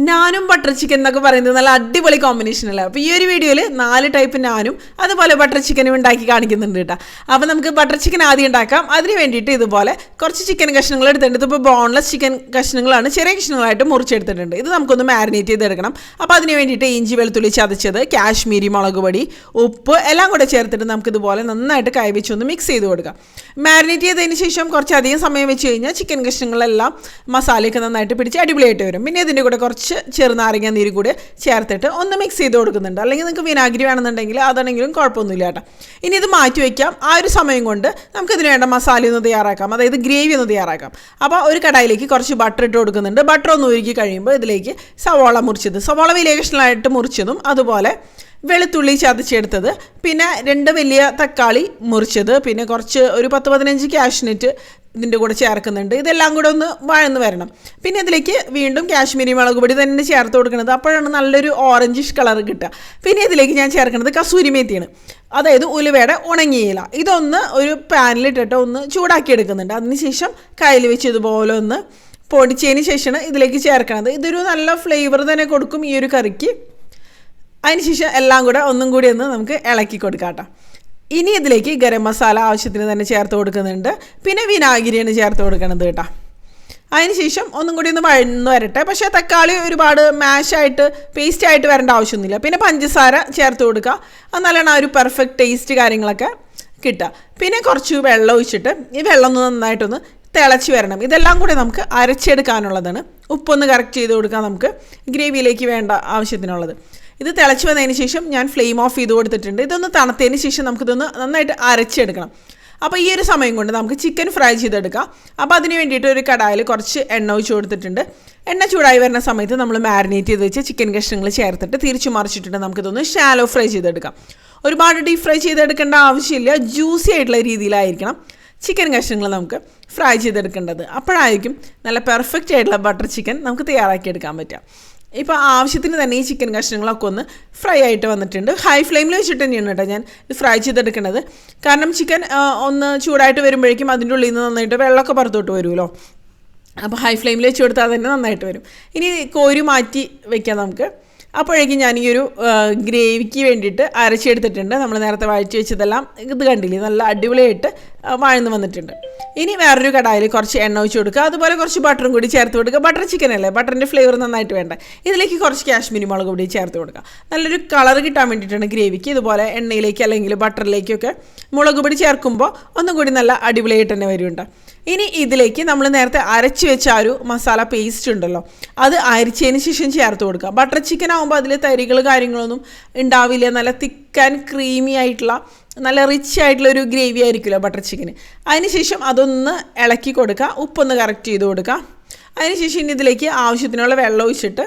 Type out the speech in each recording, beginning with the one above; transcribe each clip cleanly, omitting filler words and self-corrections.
നാനും butter chicken എന്നൊക്കെ പറയുന്നത് നല്ല അടിപൊളി കോമ്പിനേഷൻ അല്ലേ. അപ്പോൾ ഈ ഒരു വീഡിയോയിൽ 4 ടൈപ്പ് നാനും അതുപോലെ ബട്ടർ ചിക്കനും ഉണ്ടാക്കി കാണിക്കുന്നുണ്ട് കേട്ടോ. അപ്പോൾ നമുക്ക് ബട്ടർ ചിക്കൻ ആദ്യം ഉണ്ടാക്കാം. അതിന് വേണ്ടിയിട്ട് ഇതുപോലെ കുറച്ച് ചിക്കൻ കഷ്ണങ്ങൾ എടുത്തിട്ടുണ്ട്. ഇതിപ്പോൾ ബോൺലെസ് ചിക്കൻ കഷ്ണങ്ങളാണ്, ചെറിയ കഷ്ണങ്ങളായിട്ട് മുറിച്ചെടുത്തിട്ടുണ്ട്. ഇത് നമുക്കൊന്ന് മാരിനേറ്റ് ചെയ്തെടുക്കണം. അപ്പോൾ അതിന് വേണ്ടിയിട്ട് ഇഞ്ചി വെളുത്തുള്ളി ചതച്ചത്, കാശ്മീരി മുളക് പൊടി, ഉപ്പ് എല്ലാം കൂടെ ചേർത്തിട്ട് നമുക്കിതുപോലെ നന്നായിട്ട് കൈവച്ചൊന്ന് മിക്സ് ചെയ്ത് കൊടുക്കാം. മാരിനേറ്റ് ചെയ്തതിന് ശേഷം കുറച്ചധികം സമയം വെച്ച് കഴിഞ്ഞാൽ ചിക്കൻ കഷ്ണങ്ങളെല്ലാം മസാലയൊക്കെ നന്നായിട്ട് പിടിച്ച് അടിപൊളിയായിട്ട് വരും. പിന്നെ ഇതിൻ്റെ കൂടെ കുറച്ച് ചെറുനാരങ്ങ നീര് കൂടി ചേർത്തിട്ട് ഒന്ന് മിക്സ് ചെയ്ത് കൊടുക്കുന്നുണ്ട്. അല്ലെങ്കിൽ നിങ്ങൾക്ക് വിനാഗിരി വേണമെന്നുണ്ടെങ്കിൽ അതാണെങ്കിലും കുഴപ്പമൊന്നുമില്ല കേട്ടോ. ഇനി ഇത് മാറ്റി വയ്ക്കാം. ആ ഒരു സമയം കൊണ്ട് നമുക്കിതിന് വേണ്ട മസാല ഒന്ന് തയ്യാറാക്കാം, അതായത് ഗ്രേവി ഒന്ന് തയ്യാറാക്കാം. അപ്പോൾ ഒരു കടായിലേക്ക് കുറച്ച് ബട്ടർ ഇട്ട് കൊടുക്കുന്നുണ്ട്. ബട്ടർ ഒന്ന് ഉരുക്കി കഴിയുമ്പോൾ ഇതിലേക്ക് സവാള മുറിച്ചത്, സവാള വലിയ കഷ്ണമായിട്ട് മുറിച്ചതും, അതുപോലെ വെളുത്തുള്ളി ചതച്ചെടുത്തത്, പിന്നെ 2 വലിയ തക്കാളി മുറിച്ചത്, പിന്നെ കുറച്ച് ഒരു 10-15 കാഷ്നട്ട് ഇതിൻ്റെ കൂടെ ചേർക്കുന്നുണ്ട്. ഇതെല്ലാം കൂടെ ഒന്ന് വഴന്ന് വരണം. പിന്നെ ഇതിലേക്ക് വീണ്ടും കാശ്മീരി മുളക് പൊടി തന്നെ ചേർത്ത് കൊടുക്കുന്നത്. അപ്പോഴാണ് നല്ലൊരു ഓറഞ്ചിഷ് കളർ കിട്ടുക. പിന്നെ ഇതിലേക്ക് ഞാൻ ചേർക്കുന്നത് കസൂരി മേത്തിയാണ്, അതായത് ഉലുവയുടെ ഉണങ്ങിയ ഇല. ഇതൊന്ന് ഒരു പാനിലിട്ടിട്ട് ഒന്ന് ചൂടാക്കി എടുക്കുന്നുണ്ട്. അതിനുശേഷം കയ്യിൽ വെച്ച് ഇതുപോലെ ഒന്ന് പൊടിച്ചതിന് ശേഷമാണ് ഇതിലേക്ക് ചേർക്കുന്നത്. ഇതൊരു നല്ല ഫ്ലേവർ തന്നെ കൊടുക്കും ഈ ഒരു കറിക്ക്. അതിനുശേഷം എല്ലാം കൂടെ ഒന്നും കൂടി ഒന്ന് നമുക്ക് ഇളക്കി കൊടുക്കാം കേട്ടോ. ഇനി ഇതിലേക്ക് ഗരം മസാല ആവശ്യത്തിന് തന്നെ ചേർത്ത് കൊടുക്കുന്നുണ്ട്. പിന്നെ വിനാഗിരിയാണ് ചേർത്ത് കൊടുക്കുന്നത് കേട്ടോ. അതിനുശേഷം ഒന്നും കൂടി ഒന്ന് വഴന്ന് വരട്ടെ. പക്ഷേ തക്കാളി ഒരുപാട് മാഷായിട്ട് പേസ്റ്റായിട്ട് വരേണ്ട ആവശ്യമൊന്നുമില്ല. പിന്നെ പഞ്ചസാര ചേർത്ത് കൊടുക്കുക, എന്നാലാണ് ആ ഒരു പെർഫെക്റ്റ് ടേസ്റ്റ് കാര്യങ്ങളൊക്കെ കിട്ടുക. പിന്നെ കുറച്ച് വെള്ളം ഒഴിച്ചിട്ട് ഈ വെള്ളം ഒന്ന് നന്നായിട്ടൊന്ന് തിളച്ച് വരണം. ഇതെല്ലാം കൂടി നമുക്ക് അരച്ചെടുക്കാനുള്ളതാണ്. ഉപ്പൊന്ന് കറക്റ്റ് ചെയ്ത് കൊടുക്കാം നമുക്ക് ഗ്രേവിയിലേക്ക് വേണ്ട ആവശ്യത്തിനുള്ളത്. ഇത് തിളച്ച് വന്നതിന് ശേഷം ഞാൻ ഫ്ലെയിം ഓഫ് ചെയ്ത് കൊടുത്തിട്ടുണ്ട്. ഇതൊന്ന് തണുത്തതിന് ശേഷം നമുക്കിതൊന്ന് നന്നായിട്ട് അരച്ചെടുക്കണം. അപ്പോൾ ഈ ഒരു സമയം കൊണ്ട് നമുക്ക് ചിക്കൻ ഫ്രൈ ചെയ്തെടുക്കാം. അപ്പോൾ അതിന് വേണ്ടിയിട്ട് ഒരു കടായിൽ കുറച്ച് എണ്ണ ഒഴിച്ച് കൊടുത്തിട്ടുണ്ട്. എണ്ണ ചൂടായി വരുന്ന സമയത്ത് നമ്മൾ മാരിനേറ്റ് ചെയ്ത് വെച്ച് ചിക്കൻ കഷ്ണങ്ങൾ ചേർത്തിട്ട് തിരിച്ചു മറിച്ചിട്ടുണ്ട് നമുക്കിതൊന്ന് ഷാലോ ഫ്രൈ ചെയ്തെടുക്കാം. ഒരുപാട് ഡീപ് ഫ്രൈ ചെയ്തെടുക്കേണ്ട ആവശ്യമില്ല, ജ്യൂസി ആയിട്ടുള്ള രീതിയിലായിരിക്കണം ചിക്കൻ കഷ്ണങ്ങൾ നമുക്ക് ഫ്രൈ ചെയ്തെടുക്കേണ്ടത്. അപ്പോഴായിരിക്കും നല്ല പെർഫെക്റ്റ് ആയിട്ടുള്ള ബട്ടർ ചിക്കൻ നമുക്ക് തയ്യാറാക്കിയെടുക്കാൻ പറ്റുക. ഇപ്പോൾ ആവശ്യത്തിന് തന്നെ ഈ ചിക്കൻ കഷ്ണങ്ങളൊക്കെ ഒന്ന് ഫ്രൈ ആയിട്ട് വന്നിട്ടുണ്ട്. ഹൈ ഫ്ലെയിമിൽ വെച്ചിട്ട് തന്നെയാണ് കേട്ടോ ഞാൻ ഇത് ഫ്രൈ ചെയ്തെടുക്കുന്നത്. കാരണം ചിക്കൻ ഒന്ന് ചൂടായിട്ട് വരുമ്പോഴേക്കും അതിൻ്റെ ഉള്ളിൽ നിന്ന് നന്നായിട്ട് വെള്ളമൊക്കെ പുറത്തോട്ട് വരുമല്ലോ. അപ്പോൾ ഹൈ ഫ്ലെയിമിൽ വെച്ച് കൊടുത്താൽ തന്നെ നന്നായിട്ട് വരും. ഇനി കോരി മാറ്റി വയ്ക്കാം നമുക്ക്. അപ്പോഴേക്കും ഞാൻ ഈ ഒരു ഗ്രേവിക്ക് വേണ്ടിയിട്ട് അരച്ചെടുത്തിട്ടുണ്ട്. നമ്മൾ നേരത്തെ വഴറ്റി വെച്ചതെല്ലാം ഇത് കണ്ടില്ലേ, നല്ല അടിപൊളിയായിട്ട് വഴന്ന് വന്നിട്ടുണ്ട്. ഇനി വേറൊരു കടായിൽ കുറച്ച് എണ്ണ ഒഴിച്ച് കൊടുക്കുക, അതുപോലെ കുറച്ച് ബട്ടറും കൂടി ചേർത്ത് കൊടുക്കുക. ബട്ടർ ചിക്കൻ അല്ലേ, ബട്ടറിൻ്റെ ഫ്ലേവർ നന്നായിട്ട് വേണ്ട. ഇതിലേക്ക് കുറച്ച് കാശ്മീരി മുളക് പൊടി ചേർത്ത് കൊടുക്കുക. നല്ലൊരു കളർ കിട്ടാൻ വേണ്ടിയിട്ടാണ് ഗ്രേവിക്ക്. ഇതുപോലെ എണ്ണയിലേക്ക് അല്ലെങ്കിൽ ബട്ടറിലേക്കൊക്കെ മുളക് പൊടി ചേർക്കുമ്പോൾ ഒന്നും കൂടി നല്ല അടിപൊളിയായിട്ട് തന്നെ വരുന്നുണ്ട്. ഇനി ഇതിലേക്ക് നമ്മൾ നേരത്തെ അരച്ച് വെച്ച ആ ഒരു മസാല പേസ്റ്റ് ഉണ്ടല്ലോ, അത് അരിച്ചതിന് ശേഷം ചേർത്ത് കൊടുക്കുക. ബട്ടർ ചിക്കൻ ആകുമ്പോൾ അതിൽ തരികൾ കാര്യങ്ങളൊന്നും ഉണ്ടാവില്ല. നല്ല തിക്ക് ആൻഡ് ക്രീമി ആയിട്ടുള്ള നല്ല റിച്ച് ആയിട്ടുള്ള ഒരു ഗ്രേവി ആയിരിക്കുമല്ലോ ബട്ടർ ചിക്കന്. അതിനുശേഷം അതൊന്ന് ഇളക്കി കൊടുക്കുക, ഉപ്പൊന്ന് കറക്റ്റ് ചെയ്ത് കൊടുക്കുക. അതിനുശേഷം ഇനി ഇതിലേക്ക് ആവശ്യത്തിനുള്ള വെള്ളം ഒഴിച്ചിട്ട്,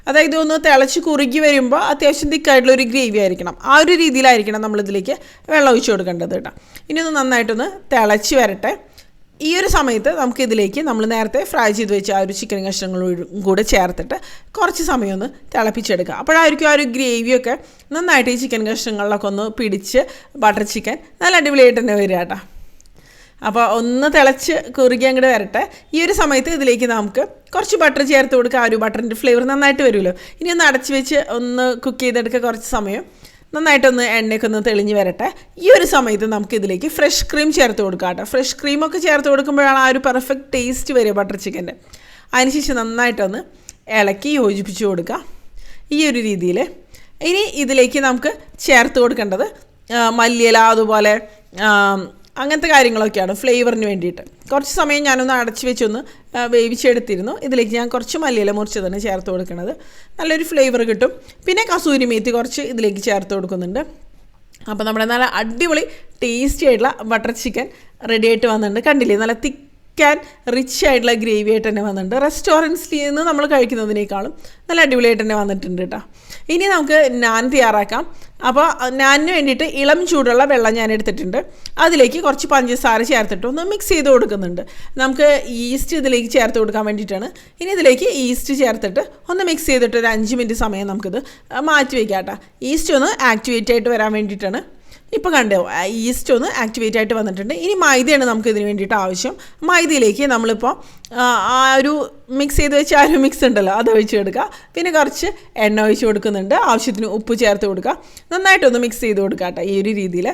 അതായത് ഒന്ന് തിളച്ച് കുറുകി വരുമ്പോൾ അത്യാവശ്യം തിക്കായിട്ടുള്ള ഒരു ഗ്രേവി ആയിരിക്കണം. ആ ഒരു രീതിയിലായിരിക്കണം നമ്മളിതിലേക്ക് വെള്ളം ഒഴിച്ച് കൊടുക്കേണ്ടത് കേട്ടോ. ഇനി ഒന്ന് നന്നായിട്ടൊന്ന് തിളച്ച് വരട്ടെ. ഈ ഒരു സമയത്ത് നമുക്കിതിലേക്ക് നമ്മൾ നേരത്തെ ഫ്രൈ ചെയ്ത് വെച്ച ആ ഒരു ചിക്കൻ കഷ്ണങ്ങളും കൂടെ ചേർത്തിട്ട് കുറച്ച് സമയം ഒന്ന് തിളപ്പിച്ചെടുക്കുക. അപ്പോഴായിരിക്കും ആ ഒരു ഗ്രേവിയൊക്കെ നന്നായിട്ട് ഈ ചിക്കൻ കഷ്ണങ്ങളിലൊക്കെ ഒന്ന് പിടിച്ച് ബട്ടർ ചിക്കൻ നല്ല അടിപൊളിയായിട്ട് തന്നെ വരിക കേട്ടോ. അപ്പോൾ ഒന്ന് തിളച്ച് കുറുകി അങ്ങോട്ട് വരട്ടെ. ഈ ഒരു സമയത്ത് ഇതിലേക്ക് നമുക്ക് കുറച്ച് ബട്ടർ ചേർത്ത് കൊടുക്കുക. ആ ഒരു ബട്ടറിൻ്റെ ഫ്ലേവർ നന്നായിട്ട് വരുമല്ലോ. ഇനി ഒന്ന് അടച്ച് വെച്ച് ഒന്ന് കുക്ക് ചെയ്തെടുക്കുക കുറച്ച് സമയം. നന്നായിട്ടൊന്ന് എണ്ണയൊക്കെ ഒന്ന് തെളിഞ്ഞ് വരട്ടെ. ഈ ഒരു സമയത്ത് നമുക്കിതിലേക്ക് ഫ്രഷ് ക്രീം ചേർത്ത് കൊടുക്കാം കേട്ടോ. ഫ്രഷ് ക്രീമൊക്കെ ചേർത്ത് കൊടുക്കുമ്പോഴാണ് ആ ഒരു പെർഫെക്റ്റ് ടേസ്റ്റ് വരിക ബട്ടർ ചിക്കൻ്റെ. അതിനുശേഷം നന്നായിട്ടൊന്ന് ഇളക്കി യോജിപ്പിച്ച് കൊടുക്കുക ഈ ഒരു രീതിയിൽ. ഇനി ഇതിലേക്ക് നമുക്ക് ചേർത്ത് കൊടുക്കേണ്ടത് മല്ലിയില, അതുപോലെ അങ്ങനത്തെ കാര്യങ്ങളൊക്കെയാണ് ഫ്ലേവറിന് വേണ്ടിയിട്ട്. കുറച്ച് സമയം ഞാനൊന്ന് അടച്ച് വെച്ചൊന്ന് വേവിച്ചെടുത്തിരുന്നു. ഇതിലേക്ക് ഞാൻ കുറച്ച് മല്ലിയില മുറിച്ചതാണ് ചേർത്ത് കൊടുക്കുന്നത്. നല്ലൊരു ഫ്ലേവർ കിട്ടും. പിന്നെ കസൂരി മേത്തി കുറച്ച് ഇതിലേക്ക് ചേർത്ത് കൊടുക്കുന്നുണ്ട്. അപ്പോൾ നമ്മുടെ നല്ല അടിപൊളി ടേസ്റ്റി ആയിട്ടുള്ള ബട്ടർ ചിക്കൻ റെഡി ആയിട്ട് വന്നിട്ടുണ്ട്. കണ്ടില്ലേ, നല്ല തിക്ക് ആൻഡ് റിച്ച് ആയിട്ടുള്ള ഗ്രേവി ആയിട്ട് തന്നെ വന്നിട്ടുണ്ട്. റെസ്റ്റോറൻറ്റ്സിൽ നിന്ന് നമ്മൾ കഴിക്കുന്നതിനേക്കാളും നല്ല അടിപൊളിയായിട്ട് തന്നെ വന്നിട്ടുണ്ട് കേട്ടോ. ഇനി നമുക്ക് നാൻ തയ്യാറാക്കാം. അപ്പോൾ നാനിന് വേണ്ടിയിട്ട് ഇളം ചൂടുള്ള വെള്ളം ഞാൻ എടുത്തിട്ടുണ്ട്. അതിലേക്ക് കുറച്ച് പഞ്ചസാര ചേർത്തിട്ട് ഒന്ന് മിക്സ് ചെയ്ത് കൊടുക്കുന്നുണ്ട്. നമുക്ക് ഈസ്റ്റ് ഇതിലേക്ക് ചേർത്ത് കൊടുക്കാൻ വേണ്ടിയിട്ടാണ്. ഇനി ഇതിലേക്ക് ഈസ്റ്റ് ചേർത്തിട്ട് ഒന്ന് മിക്സ് ചെയ്തിട്ട് ഒരു 5 മിനിറ്റ് സമയം നമുക്കിത് മാറ്റി വയ്ക്കാം കേട്ടോ. ഈസ്റ്റ് ഒന്ന് ആക്ടിവേറ്റ് ആയിട്ട് വരാൻ വേണ്ടിയിട്ടാണ്. ഇപ്പോൾ കണ്ടോ, ഈസ്റ്റ് ഒന്ന് ആക്ടിവേറ്റ് ആയിട്ട് വന്നിട്ടുണ്ട്. ഇനി മൈദയാണ് നമുക്ക് ഇതിന് വേണ്ടിയിട്ട് ആവശ്യം. മൈദയിലേക്ക് നമ്മളിപ്പോൾ ആ ഒരു മിക്സ് ചെയ്ത് വെച്ച ആ ഒരു മിക്സ് ഉണ്ടല്ലോ അത് ഒഴിച്ച് കൊടുക്കുക. പിന്നെ കുറച്ച് എണ്ണ ഒഴിച്ച് കൊടുക്കുന്നുണ്ട്, ആവശ്യത്തിന് ഉപ്പ് ചേർത്ത് കൊടുക്കുക, നന്നായിട്ടൊന്ന് മിക്സ് ചെയ്ത് കൊടുക്കുക കേട്ടോ. ഈ ഒരു രീതിയിൽ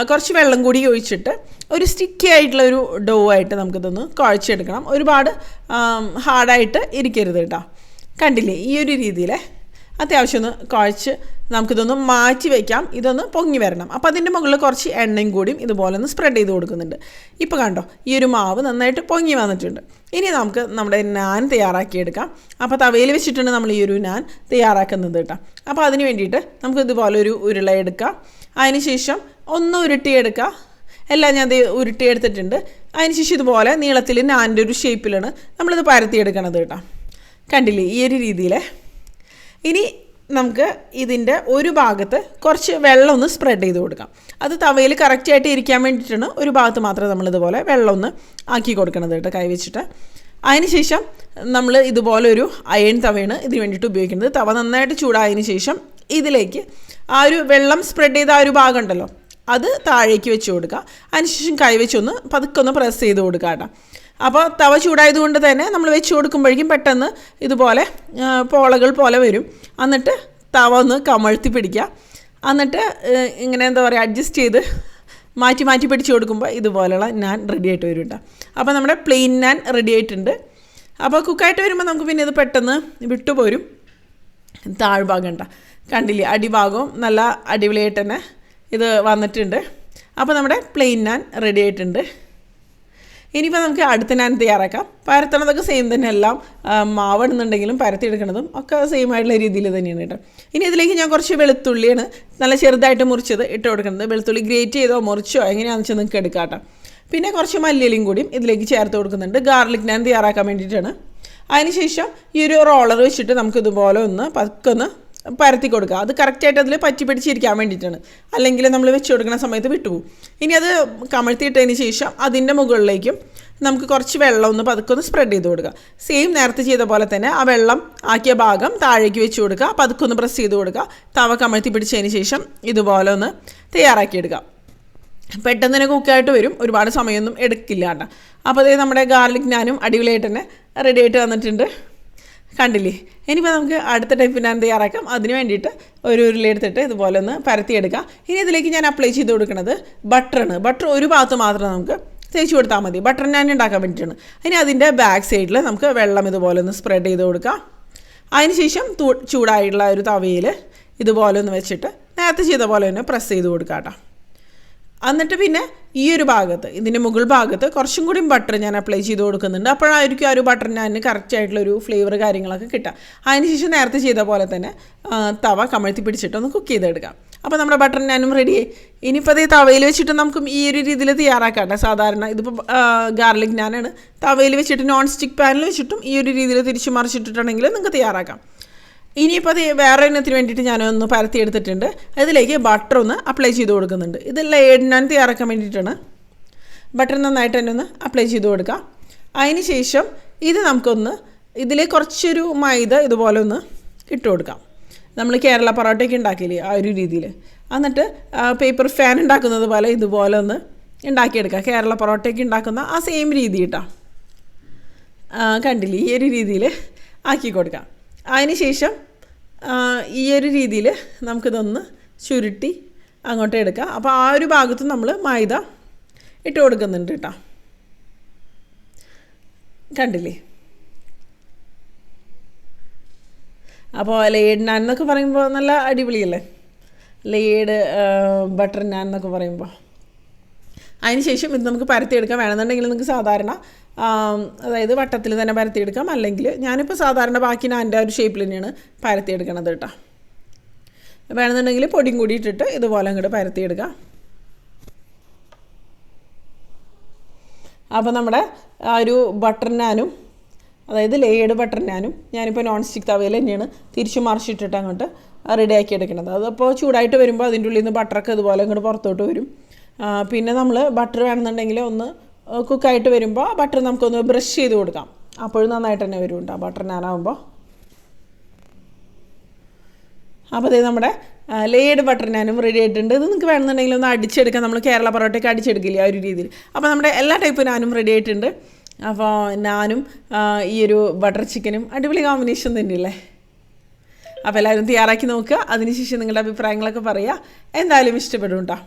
കുറച്ച് വെള്ളം കൂടി ഒഴിച്ചിട്ട് ഒരു സ്റ്റിക്കി ആയിട്ടുള്ള ഒരു ഡോ ആയിട്ട് നമുക്കിതൊന്ന് കുഴച്ചെടുക്കണം. ഒരുപാട് ഹാർഡായിട്ട് ഇരിക്കരുത് കേട്ടോ. കണ്ടില്ലേ, ഈ ഒരു രീതിയിൽ അത്യാവശ്യം ഒന്ന് കുഴച്ച് നമുക്കിതൊന്ന് മാറ്റി വയ്ക്കാം. ഇതൊന്ന് പൊങ്ങി വരണം. അപ്പോൾ അതിൻ്റെ മുകളിൽ കുറച്ച് എണ്ണയും കൂടിയും ഇതുപോലെ ഒന്ന് സ്പ്രെഡ് ചെയ്ത് കൊടുക്കുന്നുണ്ട്. ഇപ്പോൾ കണ്ടോ, ഈ ഒരു മാവ് നന്നായിട്ട് പൊങ്ങി വന്നിട്ടുണ്ട്. ഇനി നമുക്ക് നമ്മുടെ നാൻ തയ്യാറാക്കിയെടുക്കാം. അപ്പോൾ തവയിൽ വെച്ചിട്ടാണ് നമ്മൾ ഈ ഒരു നാൻ തയ്യാറാക്കുന്നത് കേട്ടോ. അപ്പോൾ അതിന് വേണ്ടിയിട്ട് നമുക്ക് ഇതുപോലെ ഒരു ഉരുള എടുക്കാം. അതിന് ശേഷം ഒന്ന് ഉരുട്ടിയെടുക്കുക. എല്ലാം ഞാൻ ഉരുട്ടിയെടുത്തിട്ടുണ്ട്. അതിന് ശേഷം ഇതുപോലെ നീളത്തിൽ നാനിൻ്റെ ഒരു ഷേപ്പിലാണ് നമ്മളിത് പരത്തിയെടുക്കണത് കേട്ടോ. കണ്ടില്ലേ, ഈ ഒരു രീതിയിൽ. ഇനി നമുക്ക് ഇതിൻ്റെ ഒരു ഭാഗത്ത് കുറച്ച് വെള്ളം ഒന്ന് സ്പ്രെഡ് ചെയ്ത് കൊടുക്കാം. അത് തവയിൽ കറക്റ്റായിട്ട് ഇരിക്കാൻ വേണ്ടിയിട്ടാണ് ഒരു ഭാഗത്ത് മാത്രമേ നമ്മളിതുപോലെ വെള്ളം ഒന്ന് ആക്കി കൊടുക്കണത് കേട്ടോ, കൈ വെച്ചിട്ട്. അതിന് ശേഷം നമ്മൾ ഇതുപോലെ ഒരു അയൺ തവയാണ് ഇതിന് വേണ്ടിയിട്ട് ഉപയോഗിക്കുന്നത്. തവ നന്നായിട്ട് ചൂടായതിന് ശേഷം ഇതിലേക്ക് ആ ഒരു വെള്ളം സ്പ്രെഡ് ചെയ്ത ആ ഒരു ഭാഗം ഉണ്ടല്ലോ അത് താഴേക്ക് വെച്ച് കൊടുക്കുക. അതിനുശേഷം കൈ വെച്ചൊന്ന് പതുക്കൊന്ന് പ്രസ് ചെയ്ത് കൊടുക്കുക കേട്ടോ. അപ്പോൾ തവ ചൂടായതുകൊണ്ട് തന്നെ നമ്മൾ വെച്ച് കൊടുക്കുമ്പോഴേക്കും പെട്ടെന്ന് ഇതുപോലെ പോളകൾ പോലെ വരും. എന്നിട്ട് തവ ഒന്ന് കമഴ്ത്തി പിടിക്കുക. എന്നിട്ട് ഇങ്ങനെ എന്താ പറയുക, അഡ്ജസ്റ്റ് ചെയ്ത് മാറ്റി മാറ്റി പിടിച്ച് കൊടുക്കുമ്പോൾ ഇതുപോലെയുള്ള നാൻ റെഡി ആയിട്ട് വരും കേട്ടോ. അപ്പോൾ നമ്മുടെ പ്ലെയിൻ നാൻ റെഡി ആയിട്ടുണ്ട്. അപ്പോൾ കുക്കായിട്ട് വരുമ്പോൾ നമുക്ക് പിന്നെ ഇത് പെട്ടെന്ന് വിട്ടുപോരും. താഴ്ഭാഗം ഉണ്ടോ, കണ്ടില്ലേ, അടിഭാഗവും നല്ല അടിപൊളിയായിട്ട് തന്നെ ഇത് വന്നിട്ടുണ്ട്. അപ്പോൾ നമ്മുടെ പ്ലെയിൻ നാൻ റെഡി ആയിട്ടുണ്ട്. ഇനിയിപ്പോൾ നമുക്ക് അടുത്ത നാൻ തയ്യാറാക്കാം. പരത്തണതൊക്കെ സെയിം തന്നെ, എല്ലാം മാവിടുന്നുണ്ടെങ്കിലും പരത്തിയെടുക്കുന്നതും ഒക്കെ സെയിം ആയിട്ടുള്ള രീതിയിൽ തന്നെയാണ് കേട്ടോ. ഇനി ഇതിലേക്ക് ഞാൻ കുറച്ച് വെളുത്തുള്ളിയാണ് നല്ല ചെറുതായിട്ട് മുറിച്ചത് ഇട്ട് കൊടുക്കുന്നത്. വെളുത്തുള്ളി ഗ്രേറ്റ് ചെയ്തോ മുറിച്ചോ എങ്ങനെയാണെന്ന് വെച്ചാൽ നിങ്ങൾക്ക് എടുക്കാം കേട്ടോ. പിന്നെ കുറച്ച് മല്ലിയിലയും കൂടിയും ഇതിലേക്ക് ചേർത്ത് കൊടുക്കുന്നുണ്ട്, ഗാർലിക് നാൻ തയ്യാറാക്കാൻ വേണ്ടിയിട്ടാണ്. അതിനുശേഷം ഈ ഒരു റോളർ വെച്ചിട്ട് നമുക്കിതുപോലെ ഒന്ന് പതുക്കൊന്ന് പരത്തി കൊടുക്കുക. അത് കറക്റ്റായിട്ട് അതിൽ പറ്റി പിടിച്ചിരിക്കാൻ വേണ്ടിയിട്ടാണ്, അല്ലെങ്കിൽ നമ്മൾ വെച്ച് കൊടുക്കുന്ന സമയത്ത് വിട്ടുപോകും. ഇനി അത് കമഴ്ത്തിയിട്ടതിന് ശേഷം അതിൻ്റെ മുകളിലേക്കും നമുക്ക് കുറച്ച് വെള്ളം ഒന്ന് പതുക്കൊന്ന് സ്പ്രെഡ് ചെയ്ത് കൊടുക്കുക. സെയിം നേരത്തെ ചെയ്ത പോലെ തന്നെ ആ വെള്ളം ആക്കിയ ഭാഗം താഴേക്ക് വെച്ച് കൊടുക്കുക, പതുക്കൊന്ന് പ്രസ് ചെയ്ത് കൊടുക്കുക. തവ കമഴ്ത്തി പിടിച്ചതിന് ശേഷം ഇതുപോലെ ഒന്ന് തയ്യാറാക്കിയെടുക്കുക. പെട്ടെന്ന് തന്നെ കുക്കായിട്ട് വരും, ഒരുപാട് സമയമൊന്നും എടുക്കില്ല കേട്ടോ. അപ്പോൾ അതേ നമ്മുടെ ഗാർലിക് നാനും അടിപൊളിയായിട്ട് തന്നെ റെഡി ആയിട്ട് വന്നിട്ടുണ്ട്. കണ്ടില്ലേ. ഇനിയിപ്പോൾ നമുക്ക് അടുത്ത ടൈപ്പ് നാൻ തയ്യാറാക്കാം. അതിന് വേണ്ടിയിട്ട് ഒരു ഉരുളയെടുത്തിട്ട് ഇതുപോലെ ഒന്ന് പരത്തിയെടുക്കാം. ഇനി ഇതിലേക്ക് ഞാൻ അപ്ലൈ ചെയ്ത് കൊടുക്കുന്നത് ബട്ടറാണ്. ബട്ടർ ഒരു ഭാഗത്ത് മാത്രം നമുക്ക് തേച്ച് കൊടുത്താൽ മതി, ബട്ടർ നാൻ ഉണ്ടാക്കാൻ വേണ്ടിയിട്ടാണ്. ഇനി അതിൻ്റെ ബാക്ക് സൈഡിൽ നമുക്ക് വെള്ളം ഇതുപോലെ ഒന്ന് സ്പ്രെഡ് ചെയ്ത് കൊടുക്കാം. അതിന് ശേഷം ചൂടായിട്ടുള്ള ഒരു തവയിൽ ഇതുപോലെ ഒന്ന് വെച്ചിട്ട് നേരത്തെ ചെയ്ത പോലെ തന്നെ പ്രസ് ചെയ്ത് കൊടുക്കാം കേട്ടോ. എന്നിട്ട് പിന്നെ ഈ ഒരു ഭാഗത്ത് ഇതിൻ്റെ മുകൾ ഭാഗത്ത് കുറച്ചും കൂടി ബട്ടർ ഞാൻ അപ്ലൈ ചെയ്ത് കൊടുക്കുന്നുണ്ട്. അപ്പോഴായിരിക്കും ആ ഒരു ബട്ടർ നാനിന് കറക്റ്റായിട്ടുള്ളൊരു ഫ്ലേവർ കാര്യങ്ങളൊക്കെ കിട്ടുക. അതിനുശേഷം നേരത്തെ ചെയ്ത പോലെ തന്നെ തവ കമഴ്ത്തി പിടിച്ചിട്ടൊന്ന് കുക്ക് ചെയ്തെടുക്കാം. അപ്പോൾ നമ്മുടെ ബട്ടർ നാനും റെഡിയായി. ഇനിയിപ്പോൾ അതേ തവയിൽ വെച്ചിട്ട് നമുക്ക് ഈ ഒരു രീതിയിൽ തയ്യാറാക്കാം. സാധാരണ ഇതിപ്പോൾ ഗാർലിക് നാനാണ്, തവയിൽ വെച്ചിട്ട് നോൺ സ്റ്റിക്ക് പാനിൽ വെച്ചിട്ടും ഈ ഒരു രീതിയിൽ തിരിച്ചു മറിച്ചിട്ടിട്ടുണ്ടെങ്കിൽ നിങ്ങൾക്ക് തയ്യാറാക്കാം. ഇനിയിപ്പോൾ അത് വേറെ ഇനത്തിന് വേണ്ടിയിട്ട് ഞാനൊന്ന് പരത്തിയെടുത്തിട്ടുണ്ട്. അതിലേക്ക് ബട്ടർ ഒന്ന് അപ്ലൈ ചെയ്ത് കൊടുക്കുന്നുണ്ട്. ഇത് ലേഡ് നാൻ തയ്യാറാക്കാൻ വേണ്ടിയിട്ടാണ്. ബട്ടർ നന്നായിട്ട് തന്നെ ഒന്ന് അപ്ലൈ ചെയ്ത് കൊടുക്കാം. അതിന് ശേഷം ഇത് നമുക്കൊന്ന് ഇതിൽ കുറച്ചൊരു മൈദ ഇതുപോലെ ഒന്ന് ഇട്ട് കൊടുക്കാം. നമ്മൾ കേരള പൊറോട്ടയൊക്കെ ഉണ്ടാക്കിയില്ലേ ആ ഒരു രീതിയിൽ. എന്നിട്ട് പേപ്പർ ഫാൻ ഉണ്ടാക്കുന്നത് പോലെ ഇതുപോലെ ഒന്ന് ഉണ്ടാക്കിയെടുക്കുക. കേരള പൊറോട്ടയൊക്കെ ഉണ്ടാക്കുന്ന ആ സെയിം രീതി കേട്ടോ. കണ്ടില്ലേ, ഈ ഒരു രീതിയിൽ ആക്കി കൊടുക്കാം. അതിന് ശേഷം ഈ ഒരു രീതിയിൽ നമുക്കിതൊന്ന് ചുരുട്ടി അങ്ങോട്ട് എടുക്കാം. അപ്പോൾ ആ ഒരു ഭാഗത്ത് നമ്മൾ മൈദ ഇട്ട് കൊടുക്കുന്നുണ്ട് കേട്ടോ. കണ്ടില്ലേ. അപ്പോൾ ലേഡ് നാൻ എന്നൊക്കെ പറയുമ്പോൾ നല്ല അടിപൊളിയല്ലേ, ലേഡ് ബട്ടർ നാൻ എന്നൊക്കെ പറയുമ്പോൾ. അതിന് ശേഷം ഇത് നമുക്ക് പരത്തിയെടുക്കാം. വേണമെന്നുണ്ടെങ്കിൽ നിങ്ങൾക്ക് സാധാരണ അതായത് വട്ടത്തിൽ തന്നെ പരത്തിയെടുക്കാം, അല്ലെങ്കിൽ ഞാനിപ്പോൾ സാധാരണ ബാക്കി നാൻ്റെ ഒരു ഷേപ്പിൽ തന്നെയാണ് പരത്തിയെടുക്കണത് കേട്ടോ. വേണമെന്നുണ്ടെങ്കിൽ പൊടിയും കൂടി ഇട്ടിട്ട് ഇതുപോലെ അങ്ങോട്ട് പരത്തിയെടുക്കാം. അപ്പോൾ നമ്മുടെ ആ ഒരു ബട്ടർ നാനും അതായത് ലേഡ് ബട്ടർ നാനും ഞാനിപ്പോൾ നോൺ സ്റ്റിക്ക് തവയിൽ തന്നെയാണ് തിരിച്ചു മറിച്ചിട്ടിട്ട് അങ്ങോട്ട് റെഡിയാക്കി എടുക്കുന്നത്. അതപ്പോൾ ചൂടായിട്ട് വരുമ്പോൾ അതിൻ്റെ ഉള്ളിൽ നിന്ന് ബട്ടറൊക്കെ ഇതുപോലെ അങ്ങോട്ട് പുറത്തോട്ട് വരും. പിന്നെ നമ്മൾ ബട്ടർ വേണമെന്നുണ്ടെങ്കിൽ ഒന്ന് കുക്കായിട്ട് വരുമ്പോൾ ബട്ടർ നമുക്കൊന്ന് ബ്രഷ് ചെയ്ത് കൊടുക്കാം. അപ്പോഴും നന്നായിട്ട് തന്നെ വരും കേട്ടോ ബട്ടർ നാനാകുമ്പോൾ. അപ്പോൾ ഇത് നമ്മുടെ ലേഡ് ബട്ടർ നാനും റെഡി ആയിട്ടുണ്ട്. ഇത് നിങ്ങൾക്ക് വേണമെന്നുണ്ടെങ്കിൽ ഒന്ന് അടിച്ചെടുക്കാം. നമ്മൾ കേരള പൊറോട്ടയൊക്കെ അടിച്ചെടുക്കില്ലേ ആ ഒരു രീതിയിൽ. അപ്പോൾ നമ്മുടെ എല്ലാ ടൈപ്പ് നാനും റെഡി ആയിട്ടുണ്ട്. അപ്പോൾ നാനും ഈ ഒരു ബട്ടർ ചിക്കനും അടിപൊളി കോമ്പിനേഷൻ തന്നെയല്ലേ. അപ്പോൾ എല്ലാവരും തയ്യാറാക്കി നോക്കുക. അതിനുശേഷം നിങ്ങളുടെ അഭിപ്രായങ്ങളൊക്കെ പറയുക. എന്തായാലും ഇഷ്ടപ്പെടും കേട്ടോ.